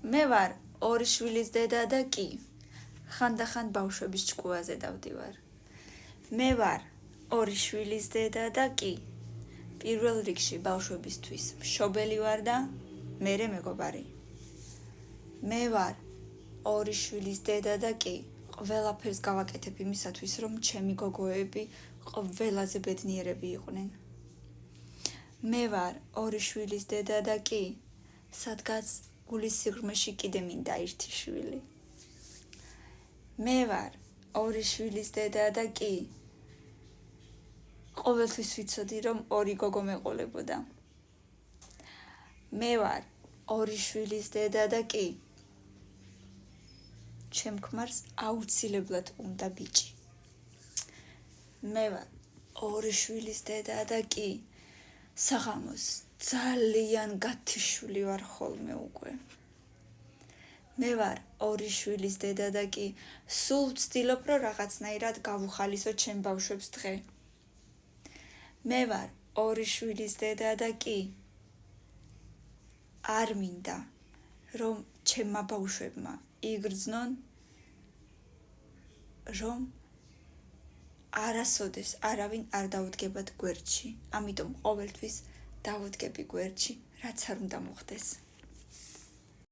მე ვარ ორი შვილის დედა და კი ხანდახან ბავშვების ჭკუაზე დავდივარ. მე ვარ ორი შვილის დედა და კი პირველ რიგში ბავშვებისთვის მშობელი ვარ და მერე მეგობარი. მე ვარ ორი შვილის დედა და კი ყველაფერს გავაკეთებ იმისათვის, რომ ჩემი გოგოები ყველაზე ბედნიერები იყვნენ. მე ვარ ორი შვილის დედა და კი სადღაც გულის სიღრმეში კიდე მინდა ერთი შვილი. მე ვარ ორი შვილის დედა და კი ყოველთვის ვიცოდი, რომ ორი გოგო მეყოლებოდა. მე ვარ ორი შვილის დედა და კი ჩემ ქმარს აუცილებლად უნდა ბიჭი. მე ვარ ორი შვილის დედა და კი საღამოს ძალიან გათიშული ვარ ხოლმე უკვე. მე ვარ ორი შვილის დედა და კი სულ ვცდილობ, რომ რაღაცნაირად გავუხალისო ჩემ ბავშვებს დღე. მე ვარ ორი შვილის დედა და კი არ მინდა, რომ ჩემმა ბავშვებმა იგრძნონ, რომ არასოდეს არავინ არ დაუდგებათ გვერდში. ამიტომ ყოველთვის დავუდგები გვერდში, რაც არ უნდა მოხდეს.